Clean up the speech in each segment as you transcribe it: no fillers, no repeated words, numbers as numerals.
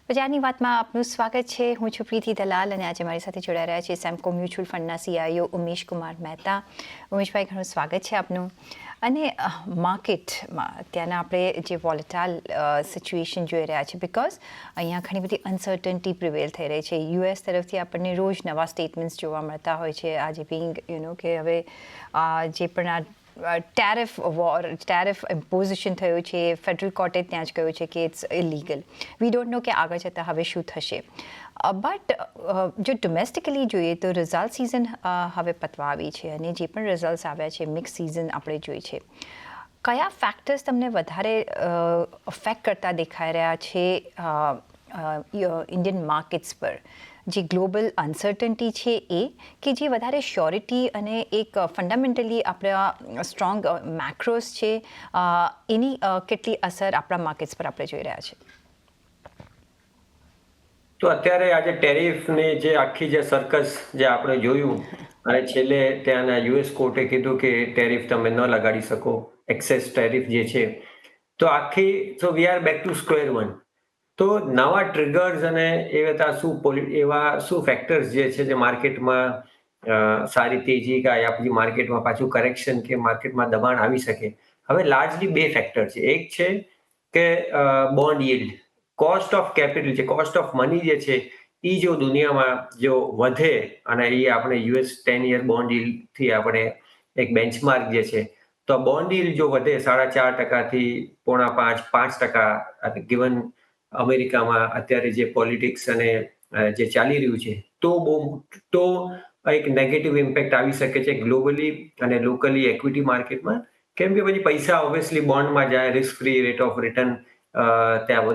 બજારની વાતમાં આપનું સ્વાગત છે. હું છું પ્રીતિ દલાલ અને આજે મારી સાથે જોડાઈ રહ્યા છે સેમ્કો મ્યુચ્યુઅલ ફંડના સીઆઈઓ ઉમેશ કુમાર મહેતા. ઉમેશભાઈ, ઘણું સ્વાગત છે આપનું. અને માર્કેટમાં અત્યારના આપણે જે વોલેટાઇલ સિચ્યુએશન જોઈ રહ્યા છે, બિકોઝ અહીંયા ઘણી બધી અનસર્ટનિટી પ્રિવેલ થઈ રહી છે. યુએસ તરફથી આપણને રોજ નવા સ્ટેટમેન્ટ્સ જોવા મળતા હોય છે. આજે બિંગ કે હવે જે પણ ટેરિફ ઇમ્પોઝિશન થયું છે, ફેડરલ કોર્ટે ત્યાં જ કહ્યું છે કે it's illegal. We don't know કે આગળ જતાં હવે શું થશે. બટ જો ડોમેસ્ટિકલી જોઈએ તો રિઝલ્ટ સિઝન હવે પતવા આવી છે અને જે પણ રિઝલ્ટ્સ આવ્યા છે મિક્સ સિઝન આપણે જોઈ છે. કયા ફેક્ટર્સ તમને વધારે અફેક્ટ કરતા દેખાઈ રહ્યા છે ઇન્ડિયન માર્કેટ્સ પર? જે ગ્લોબલ અનસર્ટનિટી છે એ, કે જે વધારે શ્યોરિટી અને એક ફંડામેન્ટલી આપણા સ્ટ્રોંગ મેક્રોસ છે એની કેટલી અસર આપણા માર્કેટ્સ પર આપણે જોઈ રહ્યા છે? તો અત્યારે આજે ટેરિફની જે આખી જે સર્કસ જે આપણે જોયું અને છેલ્લે ત્યાંના યુએસ કોર્ટે કીધું કે ટેરિફ તમે ન લગાડી શકો, એક્સેસ ટેરિફ જે છે, તો આખી so we are back to square one. તો નવા ટ્રિગર્સ અને એવા શું ફેક્ટર્સ જે છે જે માર્કેટમાં સારી તેજી કે પછી માર્કેટમાં પાછું કરેક્શન કે માર્કેટમાં દબાણ આવી શકે. હવે લાર્જલી બે ફેક્ટર છે. એક છે કે બોન્ડ yieldકોસ્ટ ઓફ કેપિટલ છે, કોસ્ટ ઓફ મની જે છે એ જો દુનિયામાં જો વધે, અને એ આપણે યુએસ 10 યર બોન્ડ થી આપણે એક બેન્ચમાર્ક જે છે, તો બોન્ડ yield જો વધે 4.5%થી 4.5-5%, ગિવન અમેરિકામાં અત્યારે જે પોલિટિક્સ અને જે ચાલી રહ્યું છે, તો એક નેગેટિવ ઇમ્પેક્ટ આવી શકે છે ગ્લોબલી અને લોકલી ઇક્વિટી માર્કેટમાં. કેમ કે પછી પૈસા ઓબ્વિયસલી બોન્ડમાં જાય, risk free rate of return ત્યાં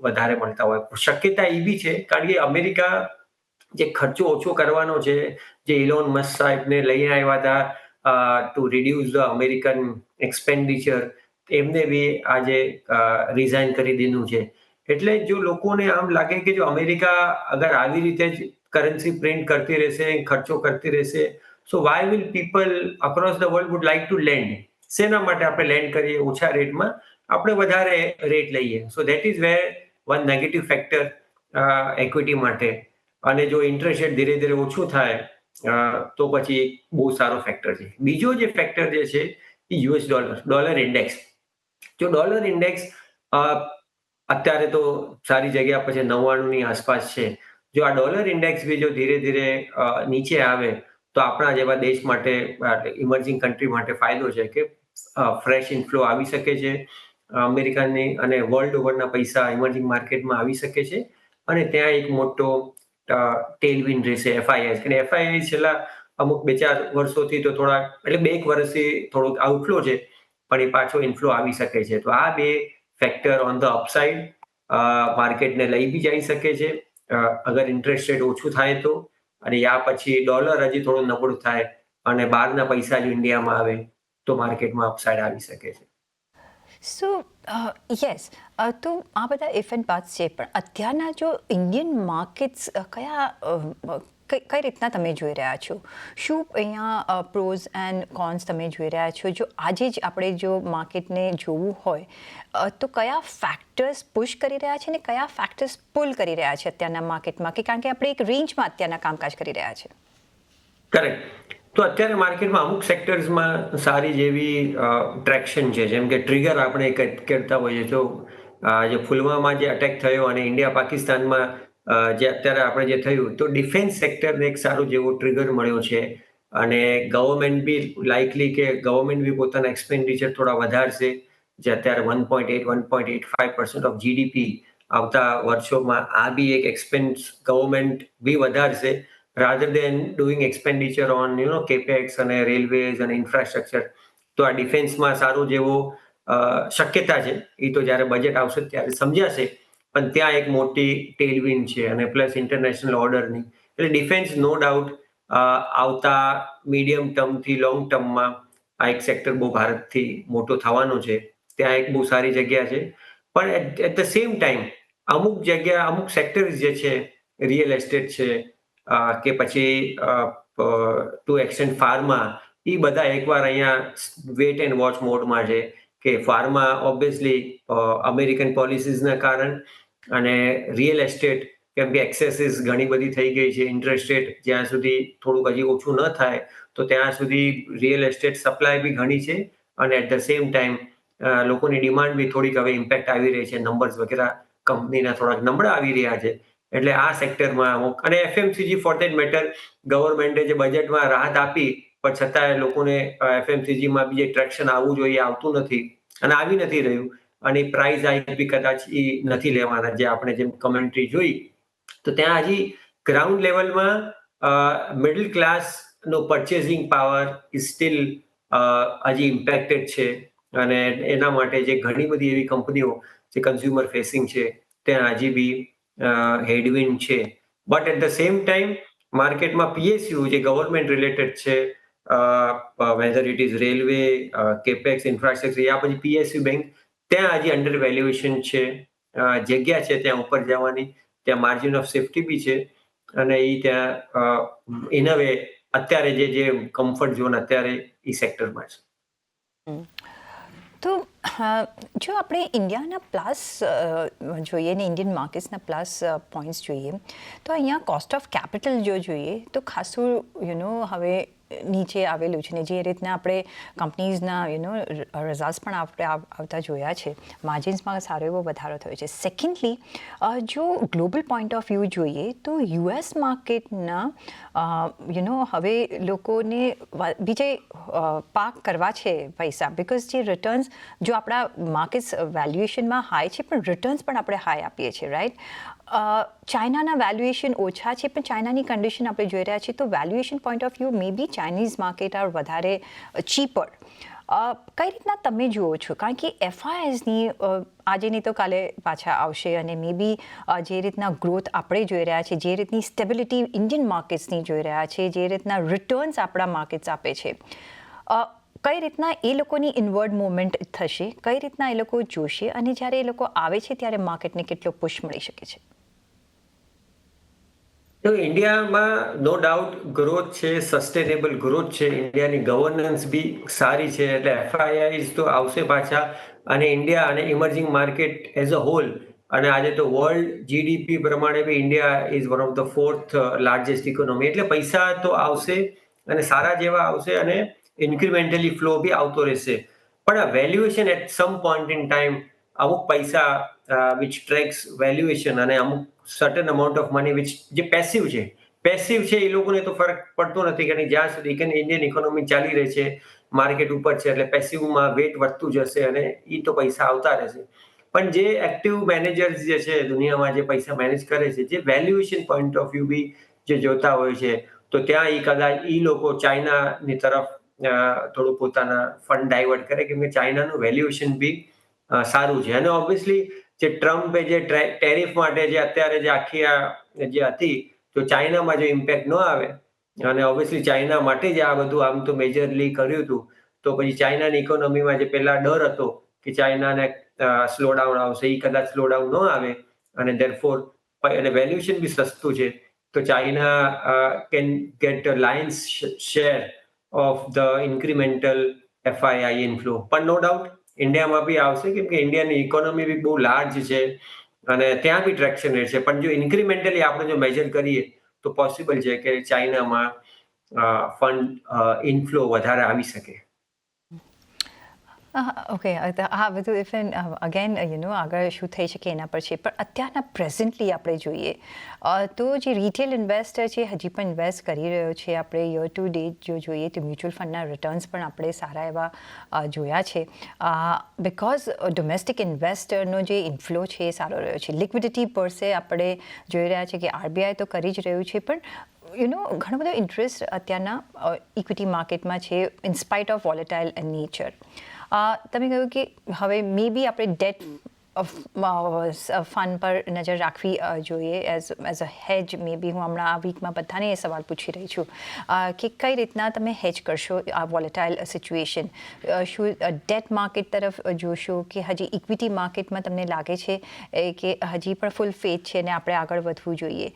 વધારે મળતા હોય. શક્યતા એ બી છે કારણ કે અમેરિકા જે ખર્ચો ઓછો કરવાનો છે, જે ઇલોન મસ્ક સાહેબને લઈને આવ્યા હતા to reduce the American expenditure, એમને બી આજે રિઝાઇન કરી દીધું છે. એટલે જો લોકોને આમ લાગે કે જો અમેરિકા અગર આવી રીતે જ કરન્સી પ્રિન્ટ કરતી રહેશે, ખર્ચો કરતી રહેશે, so why will people across the world would like to land? શેના માટે આપણે લેન્ડ કરીએ ઓછા રેટમાં, આપણે વધારે રેટ લઈએ? So that is wear one negative factor equity માટે. અને જો ઇન્ટરેસ્ટ રેટ ધીરે ધીરે ઓછું થાય તો પછી બહુ સારો ફેક્ટર છે. બીજો જે ફેક્ટર જે છે એ યુએસ ડોલર ઇન્ડેક્સ. જો ડોલર ઇન્ડેક્સ અત્યારે તો સારી જગ્યા પછી 99ની આસપાસ છે. જો આ ડોલર ઇન્ડેક્સ બી જો ધીરે ધીરે નીચે આવે તો આપણા જેવા દેશ માટે, ઇમર્જિંગ કન્ટ્રી માટે ફાયદો છે કે ફ્રેશ ઇનફ્લો આવી શકે છે અમેરિકાની, અને વર્લ્ડ ઓવરના પૈસા ઇમર્જિંગ માર્કેટમાં આવી શકે છે. અને ત્યાં એક મોટો ટેલવિન રહેશે એફઆઈઆઈ. અને એફઆઈઆઈ છેલ્લા અમુક 2-4 વર્ષોથી તો થોડા, એટલે 2 વર્ષથી થોડોક આઉટફ્લો છે, પણ એ પાછો ઇનફ્લો આવી શકે છે. તો આ બે ફેક્ટર ઓન ધ અપસાઇડ માર્કેટને લઈ બી જઈ શકે છે અગર ઇન્ટરેસ્ટ રેટ ઓછું થાય તો. અને યા પછી ડોલર હજી થોડું નબળું થાય અને બહારના પૈસા જો ઇન્ડિયામાં આવે તો માર્કેટમાં અપસાઇડ આવી શકે છે. સો યસ, તો આ બધા ઇફ એન્ડ બટ્સ છે, પણ અત્યારના જો ઇન્ડિયન માર્કેટ્સ કઈ રીતના તમે જોઈ રહ્યા છો? શું અહીંયા પ્રોઝ એન્ડ કોન્સ તમે જોઈ રહ્યા છો? જો આજે જ આપણે જો માર્કેટને જોવું હોય તો કયા ફેક્ટર્સ પુશ કરી રહ્યા છે ને કયા ફેક્ટર્સ પુલ કરી રહ્યા છે અત્યારના માર્કેટમાં? કે કારણ કે આપણે એક રેન્જમાં અત્યારના કામકાજ કરી રહ્યા છે. કરેક્ટ. તો અત્યારે માર્કેટમાં અમુક સેક્ટર્સમાં સારી જેવી ટ્રેક્શન છે, જેમ કે ટ્રિગર આપણે કહેતા હોઈએ. તો જે પુલવામામાં જે અટેક થયો અને ઇન્ડિયા પાકિસ્તાનમાં જે અત્યારે આપણે જે થયું, તો ડિફેન્સ સેક્ટરને એક સારું જેવો ટ્રિગર મળ્યો છે. અને ગવર્મેન્ટ બી લાઇકલી કે ગવર્મેન્ટ બી પોતાના એક્સપેન્ડિચર થોડા વધારશે, જે અત્યારે 1.8-1.85% ઓફ જીડીપી આવતા વર્ષોમાં આ બી એક એક્સપેન્સ ગવર્મેન્ટ બી વધારશે, rather than doing expenditure on capex અને રેલવેઝ અને ઇન્ફ્રાસ્ટ્રક્ચર. તો આ ડિફેન્સમાં સારું જેવો શક્યતા છે. એ તો જ્યારે બજેટ આવશે ત્યારે સમજાશે, પણ ત્યાં એક મોટી ટેલવિન છે. અને પ્લસ ઇન્ટરનેશનલ ઓર્ડરની, એટલે ડિફેન્સ નો ડાઉટ આવતા મીડિયમ ટર્મથી લોંગ ટર્મમાં આ એક સેક્ટર બહુ ભારતથી મોટો થવાનો છે. ત્યાં એક બહુ સારી જગ્યા છે. પણ એટ ધ સેમ ટાઈમ અમુક જગ્યા, અમુક સેક્ટર્સ જે છે, રિયલ એસ્ટેટ છે કે પછી ટુ એક્સટેન્ટ ફાર્મા, એ બધા એકવાર અહીંયા વેટ એન્ડ વોચ મોડમાં છે. કે ફાર્મા ઓબ્વિયસલી અમેરિકન પોલિસીસના કારણ અને રિયલ એસ્ટેટ, કેમ કે એક્સેસીસ ઘણી બધી થઈ ગઈ છે, ઇન્ટરેસ્ટ રેટ જ્યાં સુધી થોડુંક હજી ઓછું ન થાય તો ત્યાં સુધી રિયલ એસ્ટેટ સપ્લાય બી ઘણી છે, અને એટ ધ સેમ ટાઈમ લોકોની ડિમાન્ડ બી થોડીક હવે ઇમ્પેક્ટ આવી રહી છે, નંબર્સ વગેરે કંપનીના થોડાક નબળા આવી રહ્યા છે. એટલે આ સેક્ટરમાં અમુક, અને એફએમસીજી ફોર ધેટ મેટર, ગવર્મેન્ટે જે બજેટમાં રાહત આપી પણ છતાંય લોકોને એફએમસીજીમાં બી જે ટ્રેક્શન આવવું જોઈએ આવતું નથી, અને આવી નથી રહ્યું, અને પ્રાઇસ હાઇક બી કદાચ એ નથી લેવાના, જે આપણે જેમ કમેન્ટ્રી જોઈ. તો ત્યાં હજી ગ્રાઉન્ડ લેવલમાં મિડલ ક્લાસનો પરચેઝિંગ પાવર ઇઝ સ્ટીલ હજી ઇમ્પેક્ટેડ છે, અને એના માટે જે ઘણી બધી એવી કંપનીઓ જે કન્ઝ્યુમર ફેસિંગ છે ત્યાં હજી બી હેડવિન્ડ છે. But at the same time માર્કેટમાં પીએસયુ જે ગવર્મેન્ટ રિલેટેડ છે, whether it is railway, capex, infrastructure, યા પછી પીએસયુ બેંક, ત્યાં હજી અંડર વેલ્યુએશન છે, જગ્યા છે ત્યાં ઉપર જવાની, ત્યાં માર્જિન ઓફ સેફ્ટી બી છે, અને એ ત્યાં ઇન અ વે અત્યારે જે કમ્ફર્ટ ઝોન અત્યારે એ સેક્ટરમાં છે. તો જો આપણે ઇન્ડિયાના પ્લસ જોઈએ ને ઇન્ડિયન માર્કેટ્સના પ્લસ પોઈન્ટ્સ જોઈએ, તો અહીંયા કોસ્ટ ઓફ કેપિટલ જો જોઈએ તો ખાસું હવે નીચે આવેલું છે, ને જે રીતના આપણે કંપનીઝના રિઝલ્ટ્સ પણ આપણે આવતા જોયા છે, માર્જિન્સમાં સારો એવો વધારો થયો છે. સેકન્ડલી, જો ગ્લોબલ પોઈન્ટ ઓફ વ્યૂ જોઈએ તો યુએસ માર્કેટના હવે લોકોને બીજે પાર્ક કરવા છે પૈસા, બિકોઝ જે રિટર્ન્સ જો આપણા માર્કેટ્સ વેલ્યુએશનમાં હાઈ છે પણ રિટર્ન્સ પણ આપણે હાઈ આપીએ છીએ, રાઈટ. ચાઇનાના વેલ્યુએશન ઓછા છે પણ ચાઇનાની કન્ડિશન આપણે જોઈ રહ્યા છીએ, તો valuation point of view may be Chinese market are વધારે ચીપર. કઈ રીતના તમે જુઓ છો? કારણ કે એફઆઈઆઈઝની આજે નહીં તો કાલે પાછા આવશે, અને મે બી જે રીતના ગ્રોથ આપણે જોઈ રહ્યા છીએ, જે રીતની સ્ટેબિલિટી ઇન્ડિયન માર્કેટ્સની જોઈ રહ્યા છે, જે રીતના રિટર્ન્સ આપણા માર્કેટ્સ આપે છે, કઈ રીતના એ લોકોની ઇનવર્ડ મુવમેન્ટ થશે, કઈ રીતના એ લોકો જોશે, અને જ્યારે એ લોકો આવે છે ત્યારે માર્કેટને કેટલો પુશ મળી શકે છે? તો ઇન્ડિયામાં નો ડાઉટ ગ્રોથ છે, સસ્ટેનેબલ ગ્રોથ છે, ઇન્ડિયાની ગવર્નન્સ બી સારી છે, એટલે એફઆઈઆઈઝ તો આવશે પાછા, અને ઇન્ડિયા અને emerging market as a whole, અને આજે તો વર્લ્ડ જીડીપી પ્રમાણે બી India is one of the fourth largest economy, એટલે પૈસા તો આવશે, અને સારા જેવા આવશે, અને ઇન્ક્રીમેન્ટલી ફ્લો બી આવતો રહેશે. પણ આ valuation at some point in time, અમુક પૈસા વિચ ટ્રેક્સ વેલ્યુએશન, અને અમુક certain amount of money which જે પેસિવ છે એ લોકોને તો ફરક પડતો નથી, કે જ્યાં સુધી ઇન્ડિયન ઇકોનોમી ચાલી રહી છે, માર્કેટ ઉપર છે, એટલે પેસિવમાં વેટ વધતું જશે, અને એ તો પૈસા આવતા રહેશે. પણ જે એક્ટિવ મેનેજર્સ જે છે દુનિયામાં, જે પૈસા મેનેજ કરે છે, જે વેલ્યુએશન પોઈન્ટ ઓફ વ્યૂ બી જે જોતા હોય છે, તો ત્યાં કદાચ લોકો ચાઇનાની તરફ થોડું પોતાના ફંડ ડાયવર્ટ કરે, કેમ કે ચાઇનાનું વેલ્યુએશન બી સારું છે. અને ઓબ્વિયસલી જે ટ્રમ્પે જે ટેરિફ માટે જે અત્યારે જે આખી જે હતી, તો ચાઇનામાં જો ઇમ્પેક્ટ ન આવે, અને ઓબ્વિયસલી ચાઇના માટે જ આ બધું આમ તો મેજરલી કર્યું હતું, તો પછી ચાઇનાની ઇકોનોમીમાં જે પેલા ડર હતો કે ચાઇનાને સ્લોડાઉન આવશે, એ કદાચ સ્લોડાઉન ન આવે, અને ધેરફોર અને વેલ્યુએશન બી સસ્તું છે, તો China can get Lions share of the incremental FII inflow. પણ નો ડાઉટ ઇન્ડિયામાં બી આવશે, કેમ કે ઇન્ડિયાની ઇકોનોમી બી બહુ લાર્જ છે, અને ત્યાં બી ટ્રેક્શન રહેશે. પણ જો ઇન્ક્રીમેન્ટલી આપણે જો મેજર કરીએ તો પોસિબલ છે કે ચાઇનામાં ફંડ ઇનફ્લો વધારે આવી શકે. ઓકે, હા બધું ઇફન અગેન આગળ શું થઈ શકે એના પર છે, પણ અત્યારના પ્રેઝન્ટલી આપણે જોઈએ તો જે રિટેલ ઇન્વેસ્ટર છે હજી પણ ઇન્વેસ્ટ કરી રહ્યો છે. આપણે યર ટુ ડેટ જો જોઈએ તો મ્યુચ્યુઅલ ફંડના રિટર્ન્સ પણ આપણે સારા એવા જોયા છે, બિકોઝ ડોમેસ્ટિક ઇન્વેસ્ટરનો જે ઇન્ફ્લો છે એ સારો રહ્યો છે. લિક્વિડિટી પર સે આપણે જોઈ રહ્યા છીએ કે આરબીઆઈ તો કરી જ રહ્યું છે, પણ ઘણો બધો ઇન્ટરેસ્ટ અત્યારના ઇક્વિટી માર્કેટમાં છે, ઇન્સ્પાઇટ ઓફ વોલેટાઇલ નેચર. તમે કહ્યું કે હવે મે બી આપણે ડેટ ફંડ પર નજર રાખવી જોઈએ એઝ અ હેજ. મે બી હું હમણાં આ વીકમાં બધાને એ સવાલ પૂછી રહી છું કે કઈ રીતના તમે હેજ કરશો આ વોલેટાઇલ સિચ્યુએશન. શું ડેટ માર્કેટ તરફ જોશો કે હજી ઇક્વિટી માર્કેટમાં તમને લાગે છે કે હજી પણ ફૂલ ફેથ છે અને આપણે આગળ વધવું જોઈએ?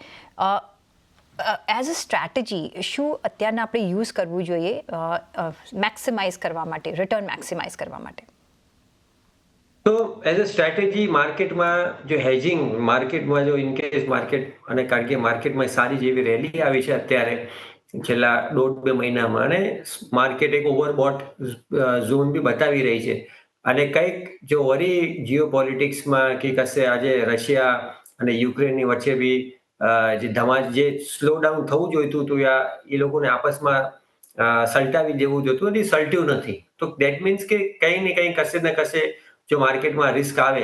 એઝ અ સ્ટ્રેટેજી શું અત્યારના આપણે યુઝ કરવું જોઈએ મેક્સિમાઇઝ કરવા માટે, રિટર્ન મેક્સિમાઇઝ કરવા માટે? તો એઝ અ સ્ટ્રેટેજી માર્કેટમાં જો હેજિંગ માર્કેટમાં જો ઇનકેસ માર્કેટ અને કારણ કે માર્કેટમાં સારી જેવી રેલી આવી છે અત્યારે છેલ્લા 1.5-2 મહિનામાં અને માર્કેટ એક ઓવરબોટ ઝોન બી બતાવી રહી છે અને કંઈક જો વળી જીઓપોલિટિક્સમાં કે કશે આજે રશિયા અને યુક્રેનની વચ્ચે બી જે સ્લો ડાઉન થવું જોઈતું હતું યા એ લોકોને આપસમાં સલટાવી દેવું જોઈતું અને સલટ્યું નથી. તો દેટ મીન્સ કે કંઈ ને કંઈ કશે ને કશે જો માર્કેટમાં રિસ્ક આવે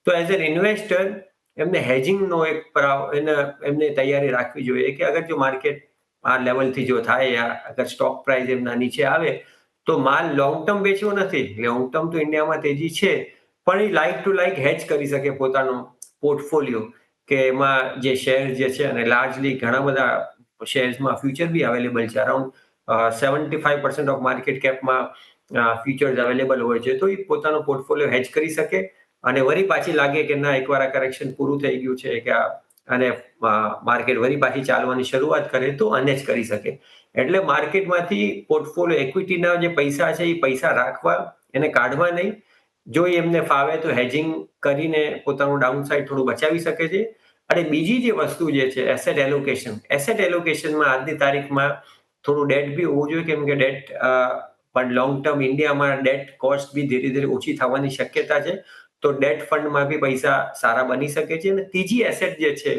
તો એઝ એન ઇન્વેસ્ટર એમને હેજિંગનો એમને તૈયારી રાખવી જોઈએ કે અગર જો માર્કેટ આ લેવલથી જો થાય યા અગર સ્ટોક પ્રાઇસ એમના નીચે આવે તો માલ લોંગ ટર્મ વેચવો નથી. લોંગ ટર્મ તો ઇન્ડિયામાં તેજી છે પણ એ લાઇક ટુ લાઇક હેજ કરી શકે પોતાનો પોર્ટફોલિયો કે એમાં જે શેર જે છે અને લાર્જલી ઘણા બધા શેર્સમાં ફ્યુચર બી અવેલેબલ છે અરાઉન્ડ 75% ઓફ માર્કેટ કેપમાં ફ્યુચર્સ અવેલેબલ હોય છે તો એ પોતાનો પોર્ટફોલિયો હેજ કરી શકે અને વળી પાછી લાગે કે ના એકવાર આ કરેક્શન પૂરું થઈ ગયું છે કે અને માર્કેટ વળી પાછી ચાલવાની શરૂઆત કરે તો અનેજ કરી શકે. એટલે માર્કેટમાંથી પોર્ટફોલિયો ઇક્વિટીના જે પૈસા છે એ પૈસા રાખવા એને કાઢવા નહીં. જો એમને ફાવે તો હેજિંગ કરીને પોતાનું ડાઉનસાઇડ થોડું બચાવી શકે છે. અને બીજી જે વસ્તુ જે છે એસેટ એલોકેશનમાં આજની તારીખમાં થોડું ડેટ બી હોવું જોઈએ કેમ કે ડેટ પણ લોંગ ટર્મ ઇન્ડિયામાં ડેટ કોસ્ટ બી ધીરે ધીરે ઓછી થવાની શક્યતા છે. તો ડેટ ફંડમાં બી પૈસા સારા બની શકે છે અને ત્રીજી એસેટ જે છે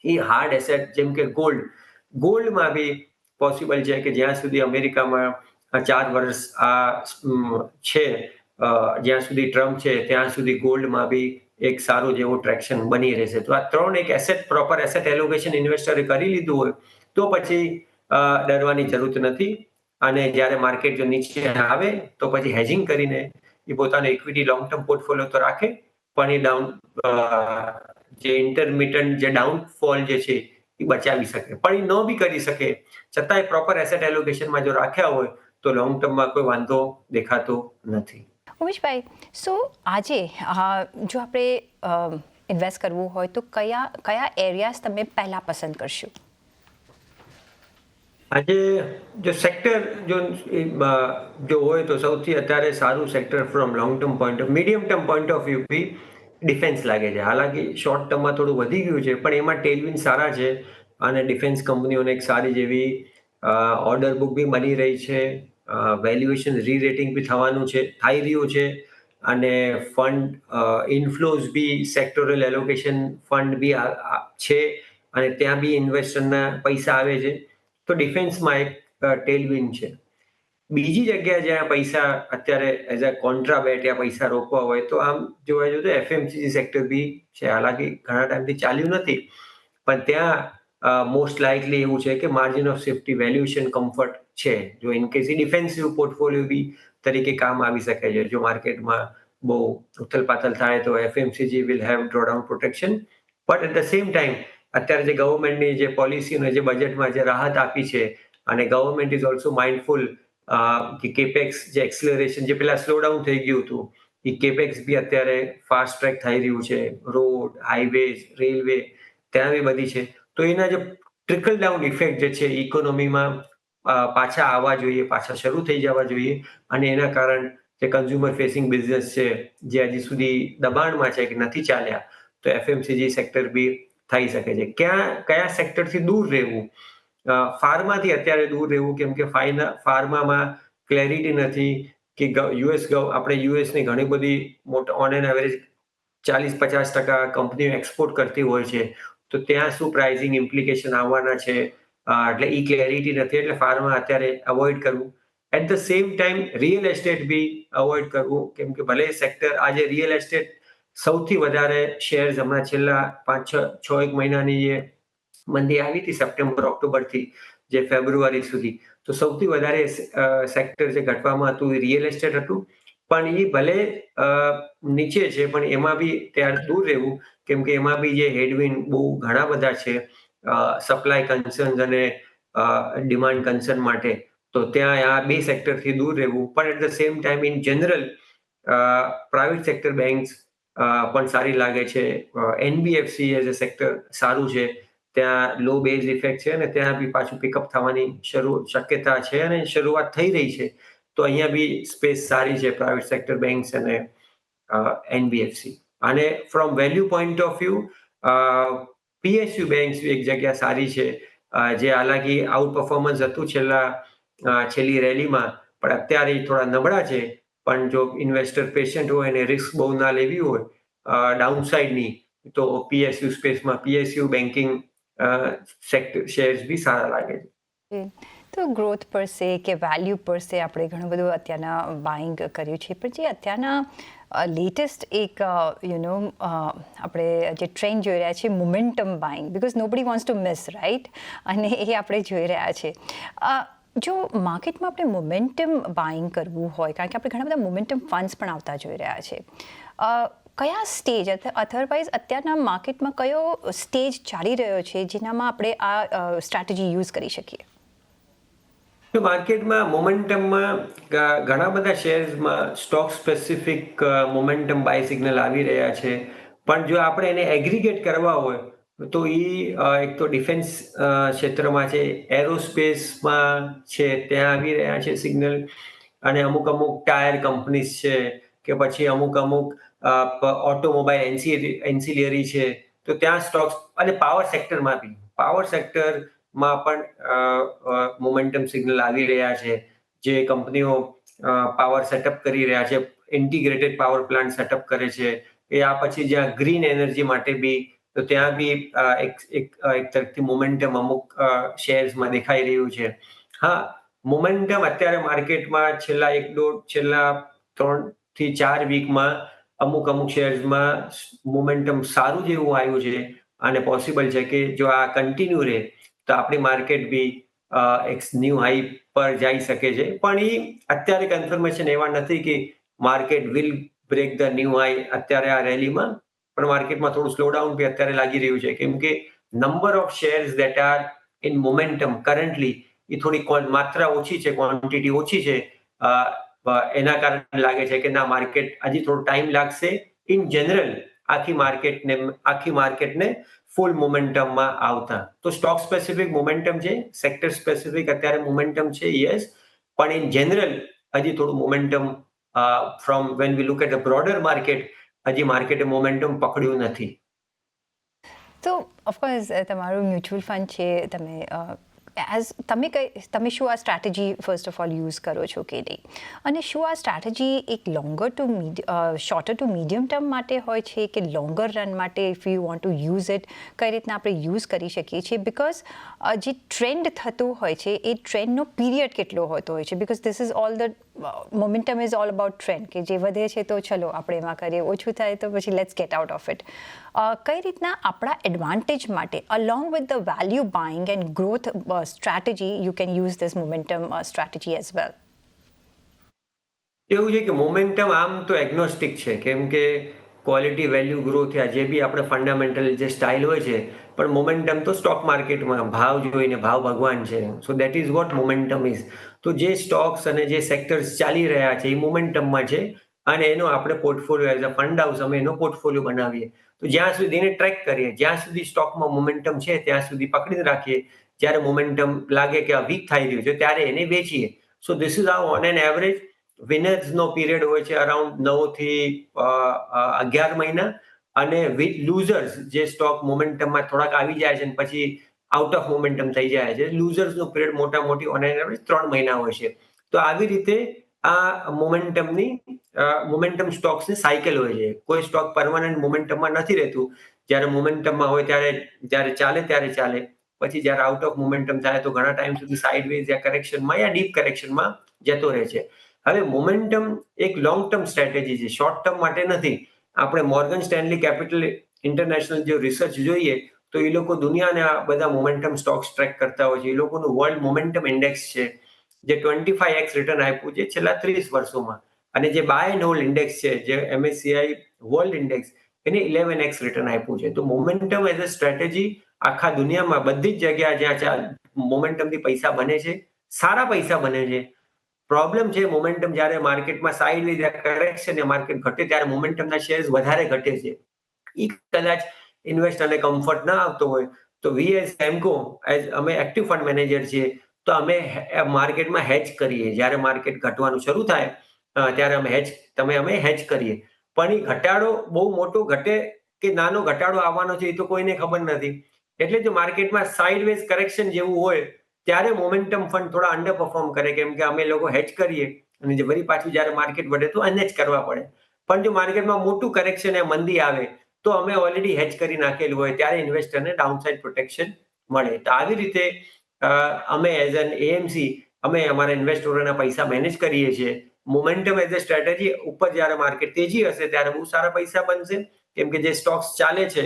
એ હાર્ડ એસેટ જેમ કે ગોલ્ડમાં બી પોસિબલ છે કે જ્યાં સુધી અમેરિકામાં 4 વર્ષ છે જ્યાં સુધી ટ્રમ્પ છે ત્યાં સુધી ગોલ્ડમાં બી એક સારું જેવું ટ્રેક્શન બની રહેશે. તો આ ત્રણ એક પ્રોપર એસેટ એલોકેશન ઇન્વેસ્ટરે કરી લીધું હોય તો પછી ડરવાની જરૂર નથી. અને જ્યારે માર્કેટ જો નીચે આવે તો પછી હેજિંગ કરીને એ પોતાનો ઇક્વિટી લોંગ ટર્મ પોર્ટફોલિયો તો રાખે પણ જે ઇન્ટરમિટન્ટ જે ડાઉનફોલ જે છે એ બચાવી શકે પણ એ ન બી કરી શકે છતાંય પ્રોપર એસેટ એલોકેશનમાં જો રાખ્યા હોય તો લોંગ ટર્મમાં કોઈ વાંધો દેખાતો નથી. ઉમેશભાઈ, સો આજે જો આપણે ઇન્વેસ્ટ કરવું હોય તો કયા એરિયાઝ તમે પહેલાં પસંદ કરશો? આજે જો સેક્ટર જો હોય તો સૌથી અત્યારે સારું sector from long term medium term point of view be defence લાગે છે. હાલાકી શોર્ટ ટર્મમાં થોડું વધી ગયું છે પણ એમાં ટેલવિન સારા છે અને ડિફેન્સ કંપનીઓને એક સારી જેવી ઓર્ડર બુક બી બની રહી છે. વેલ્યુએશન રીરેટિંગ બી થઈ રહ્યું છે અને ફંડ ઇનફ્લોઝ બી સેક્ટોરલ એલોકેશન ફંડ બી છે અને ત્યાં બી ઇન્વેસ્ટરના પૈસા આવે છે. તો ડિફેન્સમાં એક ટેલવિન છે. બીજી જગ્યાએ જ્યાં પૈસા અત્યારે એઝ અ કોન્ટ્રાબેટ યા પૈસા રોકવા હોય તો આમ જોવા જોઈએ તો એફએમસીજી સેક્ટર બી છે. હાલાકી ઘણા ટાઈમથી ચાલ્યું નથી પણ ત્યાં મોસ્ટ લાઇકલી એવું છે કે margin of safety valuation comfort છે. જો ઇનકેસ ડિફેન્સિવ પોર્ટફોલિયો બી તરીકે કામ આવી શકે છે. જો માર્કેટમાં બહુ ઉથલપાથલ થાય તો FMCG will have drawdown protection but at the same time અત્યારે જે ગવર્મેન્ટની જે પોલિસી અને જે બજેટમાં જે રાહત આપી છે અને ગવર્મેન્ટ ઇઝ ઓલ્સો માઇન્ડફુલ કે કેપેક્સ જે એક્સલરેશન જે પેલા સ્લો ડાઉન થઈ ગયું હતું એ કેપેક્સ બી અત્યારે ફાસ્ટ ટ્રેક થઈ રહ્યું છે. રોડ, હાઈવેઝ, રેલવે ત્યાં બી બધી છે. તો એના જે ટ્રિકલ ડાઉન ઇફેક્ટ જે છે ઇકોનોમીમાં પાછા આવવા જોઈએ, પાછા શરૂ થઈ જવા જોઈએ અને એના કારણ જે કન્ઝ્યુમર ફેસિંગ બિઝનેસ છે જે હજી સુધી દબાણમાં છે કે નથી ચાલ્યા તો એફએમસીજી સેક્ટર બી થઈ શકે છે. કયા સેક્ટરથી દૂર રહેવું? ફાર્માથી અત્યારે દૂર રહેવું કેમ કે ફાર્મામાં ક્લેરિટી નથી કે આપણે યુએસની ઘણી બધી ઓન એન એવરેજ 40-50% કંપનીઓ એક્સપોર્ટ કરતી હોય છે તો ત્યાં શું પ્રાઇઝિંગ ઇમ્પ્લિકેશન આવવાના છે એટલે એ ક્લેરિટી નથી એટલે ફાર્મા અત્યારે અવોઇડ કરવું. At the same time real estate be avoid કરવું કેમ કે ભલે સેક્ટર આજે રિયલ એસ્ટેટ સૌથી વધારે શેર્સ હમણાં છેલ્લા 5-6 મહિનાની જે મંદી આવી હતી સપ્ટેમ્બર ઓક્ટોબરથી જે ફેબ્રુઆરી સુધી તો સૌથી વધારે સેક્ટર જે ઘટવામાં હતું એ રિયલ એસ્ટેટ હતું પણ એ ભલે નીચે છે પણ એમાં બી ત્યાં દૂર રહેવું કેમ કે એમાં બી જે હેડવિન બહુ ઘણા બધા છે સપ્લાય કન્સર્ન્સ અને ડિમાન્ડ કન્સર્ન માટે તો ત્યાં આ બે સેક્ટરથી દૂર રહેવું પણ at the same time in general private sector banks પણ સારી લાગે છે. એનબીએફસી એઝ અ સેક્ટર સારું છે. ત્યાં લો બેઝ ઇફેક્ટ છે અને ત્યાં બી પાછું પિકઅપ થવાની શક્યતા છે અને શરૂઆત થઈ રહી છે. તો અહીંયા બી સ્પેસ સારી છે પ્રાઇવેટ સેક્ટર બેંક્સ અને એનબીએફસી. અને from value point of view PSU banks એક જગ્યા સારી છે, જે હાલાકી આઉટ પરફોર્મન્સ હતું છેલ્લી રેલીમાં, પણ અત્યારે થોડા નબળા છે. પણ જો ઇન્વેસ્ટર પેશન્ટ હોય અને રિસ્ક બહુ ના લેવી હોય ડાઉનસાઇડની, તો પીએસયુ સ્પેસમાં પીએસયુ બેન્કિંગ સેક્ટર શેર્સ બી સારા લાગે છે. તો ગ્રોથ પર સે કે વેલ્યુ પર સે આપણે ઘણું બધું અત્યારના બાઇંગ કર્યું છે, પણ જે અત્યારના લેટેસ્ટ એક આપણે જે ટ્રેન્ડ જોઈ રહ્યા છીએ momentum buying, because nobody wants to miss, right, અને એ આપણે જોઈ રહ્યા છે. જો માર્કેટમાં આપણે મોમેન્ટમ બાઇંગ કરવું હોય, કારણ કે આપણે ઘણા બધા મોમેન્ટમ ફંડ્સ પણ આવતા જોઈ રહ્યા છે, કયા સ્ટેજ અધરવાઇઝ અત્યારના માર્કેટમાં કયો સ્ટેજ ચાલી રહ્યો છે જેનામાં આપણે આ સ્ટ્રેટેજી યુઝ કરી શકીએ? તો માર્કેટમાં મોમેન્ટમમાં ઘણા બધા શેર્સમાં stock specific momentum buy signal આવી રહ્યા છે. પણ જો આપણે એને એગ્રીગેટ કરવા હોય તો એક તો ડિફેન્સ ક્ષેત્રમાં છે, એરોસ્પેસમાં છે, ત્યાં આવી રહ્યા છે સિગ્નલ, અને અમુક ટાયર કંપનીઝ છે, કે પછી અમુક ઓટોમોબાઈલ એન્સિલિયરી છે, તો ત્યાં સ્ટોક્સ, અને પાવર સેક્ટરમાં બી, પાવર સેક્ટરમાં પણ મોમેન્ટમ સિગ્નલ આવી રહ્યા છે. જે કંપનીઓ પાવર સેટઅપ કરી રહ્યા છે, ઇન્ટિગ્રેટેડ પાવર પ્લાન્ટ સેટઅપ કરે છે, એ આ પછી જ્યાં ગ્રીન એનર્જી માટે બી, તો ત્યાં બી એક તરફથી મોમેન્ટમ અમુક શેર્સમાં દેખાઈ રહ્યું છે. હા, મોમેન્ટમ અત્યારે માર્કેટમાં છેલ્લા 3 થી 4 વીકમાં અમુક શેર્સમાં મોમેન્ટમ સારું જેવું આવ્યું છે, અને પોસિબલ છે કે જો આ કન્ટિન્યુ રહે તો આપણી માર્કેટ બી એક ન્યૂ હાઈ પર જઈ શકે છે. પણ એ અત્યારે કન્ફર્મેશન એવા નથી કે market will break the new high અત્યારે આ રેલીમાં. પણ માર્કેટમાં થોડું સ્લોડાઉન બી અત્યારે લાગી રહ્યું છે, કેમ કે number of shares that are in momentum currently એ થોડી માત્રા ઓછી છે, ક્વોન્ટિટી ઓછી છે. એના કારણે લાગે છે કે ના, માર્કેટ હજી થોડો ટાઈમ લાગશે. ઇન જનરલ આખી માર્કેટને ફૂલ મોમેન્ટમમાં આવતા. તો સ્ટોક સ્પેસિફિક મોમેન્ટમ છે, સેક્ટર સ્પેસિફિક અત્યારે મોમેન્ટમ છે, યસ. પણ ઇન જનરલ હજી થોડું momentum from when we look at the broader market, હજી માર્કેટે મોમેન્ટમ પકડ્યું નથી. તો ઓફકોર્સ તમારું મ્યુચ્યુઅલ ફંડ છે, તમે શું આ strategy first of all use કરો છો કે નહીં, અને શું આ સ્ટ્રેટેજી એક શોર્ટર ટુ મીડિયમ ટર્મ માટે હોય છે કે લોંગર રન માટે, if you want to use it, કઈ રીતના આપણે યુઝ કરી શકીએ છીએ? બિકોઝ જે ટ્રેન્ડ થતું હોય છે એ ટ્રેન્ડનો પીરિયડ કેટલો હોતો હોય છે, because this is all the momentum is all about trend, કે જે વધે છે તો ચલો આપણે એમાં કરીએ, ઓછું થાય તો પછી let's get out of it. કઈ રીતના આપણા એડવાન્ટેજ માટે along with the value buying and growth strategy you can use this momentum strategy as well? એવું છે કે મોમેન્ટમ આમ તો એગ્નોસ્ટિક છે, કેમ કે ક્વોલિટી, વેલ્યુ, ગ્રોથ, જે બી આપણે ફંડામેન્ટલ જે સ્ટાઇલ હોય છે, પણ મોમેન્ટમ તો સ્ટોક માર્કેટમાં ભાવ જોઈને, ભાવ ભગવાન છે. So that is what momentum is. તો જે સ્ટોક્સ અને જે સેક્ટર્સ ચાલી રહ્યા છે એ મોમેન્ટમમાં છે, અને એનો આપણે portfolio as a fund house અમે એનો પોર્ટફોલિયો બનાવીએ. તો જ્યાં સુધી એને ટ્રેક કરીએ, જ્યાં સુધી સ્ટોકમાં મોમેન્ટમ છે ત્યાં સુધી પકડીને રાખીએ. જ્યારે મોમેન્ટમ લાગે કે આ વીક થઈ રહ્યું છે ત્યારે એને વેચીએ. So this is how on an average વિનર્સનો પીરિયડ હોય છે અરાઉન્ડ 9 થી 11 મહિના, અને વિથ લૂઝર્સ જે સ્ટોક મોમેન્ટમમાં થોડાક આવી જાય છે અને પછી આઉટ ઓફ મોમેન્ટમ થઈ જાય છે, લૂઝર્સનો પીરિયડ મોટી ઓન એન એવરેજ 3 મહિના હોય છે. તો આવી રીતે આ મોમેન્ટમ સ્ટોક્સની સાયકલ હોય છે. કોઈ સ્ટોક પરમાનન્ટ મોમેન્ટમમાં નથી રહેતું. જ્યારે મોમેન્ટમમાં હોય જ્યારે ચાલે ત્યારે ચાલે, પછી જ્યારે આઉટ ઓફ મોમેન્ટમ થાય તો ઘણા ટાઈમ સુધી સાઇડવેઝ યા કરેક્શનમાં યા ડીપ કરેક્શનમાં જતો રહે છે. હવે મોમેન્ટમ એક લોંગ ટર્મ સ્ટ્રેટેજી છે, શોર્ટ ટર્મ માટે નથી. આપણે મોર્ગન સ્ટેનલી કેપિટલ ઇન્ટરનેશનલ જે રિસર્ચ જોઈએ તો એ લોકો દુનિયાના બધા મોમેન્ટમ સ્ટોક્સ ટ્રેક કરતા હોય છે. એ લોકોનું વર્લ્ડ મોમેન્ટમ ઇન્ડેક્સ છે, જે 25x રિટર્ન આપ્યું છે છેલ્લા 30 વર્ષોમાં, અને જે બાય એન્ડ હોલ્ડ ઇન્ડેક્સ છે, જે MSCI વર્લ્ડ ઇન્ડેક્સ, એને 11x રિટર્ન આપ્યું છે. તો મોમેન્ટમ એઝ અ સ્ટ્રેટેજી આખા દુનિયામાં બધી જ જગ્યા જ્યાં મોમેન્ટમથી પૈસા બને છે, સારા પૈસા બને છે. પ્રોબ્લેમ છે મોમેન્ટમ જ્યારે માર્કેટમાં સાઇડવેઝ કરેક્શન ને માર્કેટ ઘટે ત્યારે મોમેન્ટમના શેર્સ વધારે ઘટે છે. એ કદાચ ઇન્વેસ્ટરને કમ્ફર્ટ ના આવતો હોય તો વી એઝ એમકો, અમે એક્ટિવ ફંડ મેનેજર છીએ, તો અમે માર્કેટમાં હેજ કરીએ. જ્યારે માર્કેટ ઘટવાનું શરૂ થાય ત્યારે અમે હેજ કરીએ. પણ એ ઘટાડો બહુ મોટો ઘટે કે નાનો ઘટાડો આવવાનો છે એ તો કોઈને ખબર નથી. એટલે જો માર્કેટમાં સાઇડવેઝ કરેક્શન જેવું હોય ત્યારે મોમેન્ટમ ફંડ થોડા અંડર પરફોર્મ કરે, કેમ કે અમે લોકો હેજ કરીએ અને જે વળી પાછું જ્યારે માર્કેટ વધે તો અનહેજ કરવા પડે. પણ જો માર્કેટમાં મોટું કરેક્શન એ મંદી આવે તો અમે ઓલરેડી હેજ કરી નાખેલું હોય ત્યારે ઇન્વેસ્ટરને ડાઉનસાઇડ પ્રોટેક્શન મળે. તો આવી રીતે અમે એઝ એન એએમસી અમે અમારા ઇન્વેસ્ટરોના પૈસા મેનેજ કરીએ છીએ. મોમેન્ટમ એઝ અ સ્ટ્રેટેજી ઉપર જ્યારે માર્કેટ તેજી હશે ત્યારે બહુ સારા પૈસા બનશે, કેમ કે જે સ્ટોક્સ ચાલે છે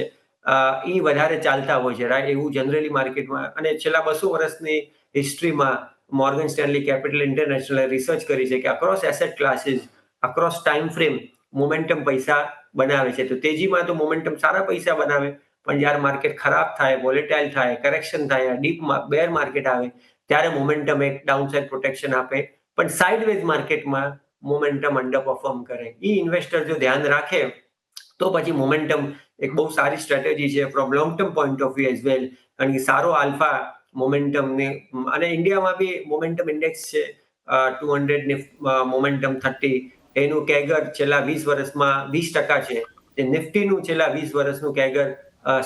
એ વધારે ચાલતા હોય છે, રાઈટ? એવું જનરલી માર્કેટમાં, અને છેલ્લા 200 વર્ષની હિસ્ટ્રીમાં મોર્ગન સ્ટેનલી કેપિટલ ઇન્ટરનેશનલે રિસર્ચ કરી છે કે across asset classes, across time frame momentum પૈસા બનાવે છે. તો તેજીમાં તો મોમેન્ટમ સારા પૈસા બનાવે, પણ જ્યારે માર્કેટ ખરાબ થાય, વોલેટાઇલ થાય, કરેક્શન થાય, ડીપમાં બેર માર્કેટ આવે ત્યારે મોમેન્ટમ એક ડાઉનસાઇડ પ્રોટેક્શન આપે, પણ સાઇડવેઝ માર્કેટમાં મોમેન્ટમ અંડર પરફોર્મ કરે. એ ઇન્વેસ્ટર જો ધ્યાન રાખે તો પછી મોમેન્ટમ એક બહુ સારી સ્ટ્રેટેજી છે from long term point of view as well, કારણ કે સારો આલ્ફા મોમેન્ટમને, અને ઇન્ડિયામાં બી મોમેન્ટમ ઇન્ડેક્સ છે 200 ની મોમેન્ટમ 30, એનું કેગર છેલ્લા 20 વર્ષમાં 20% છે. જે નિફ્ટીનું છેલ્લા 20 વર્ષનું કેગર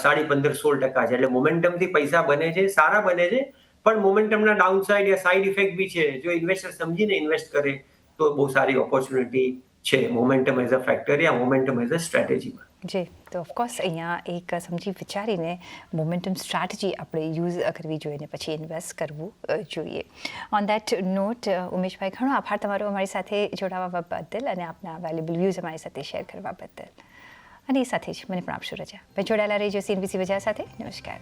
15.5-16% છે. એટલે મોમેન્ટમથી પૈસા બને છે, સારા બને છે, પણ મોમેન્ટમના ડાઉનસાઇડ યા સાઇડ ઇફેક્ટ બી છે. જો ઇન્વેસ્ટર સમજીને ઇન્વેસ્ટ કરે તો બહુ સારી ઓપોર્ચ્યુનિટી છે મોમેન્ટમ એઝ અ ફેક્ટર યા મોમેન્ટમ એઝ અ સ્ટ્રેટેજીમાં. જી, તો ઓફકોર્સ અહીંયા એક સમજી વિચારીને મોમેન્ટમ સ્ટ્રેટેજી આપણે યુઝ કરવી જોઈએ ને પછી ઇન્વેસ્ટ કરવું જોઈએ. ઓન દેટ નોટ, ઉમેશભાઈ, ઘણો આભાર તમારો અમારી સાથે જોડાવા બદલ અને આપના વેલ્યુબલ વ્યૂઝ અમારી સાથે શેર કરવા બદલ. અને એ સાથે જ મને પણ આપશો રજા. જોડાયેલા રહેજો CNBC બજાર સાથે. નમસ્કાર.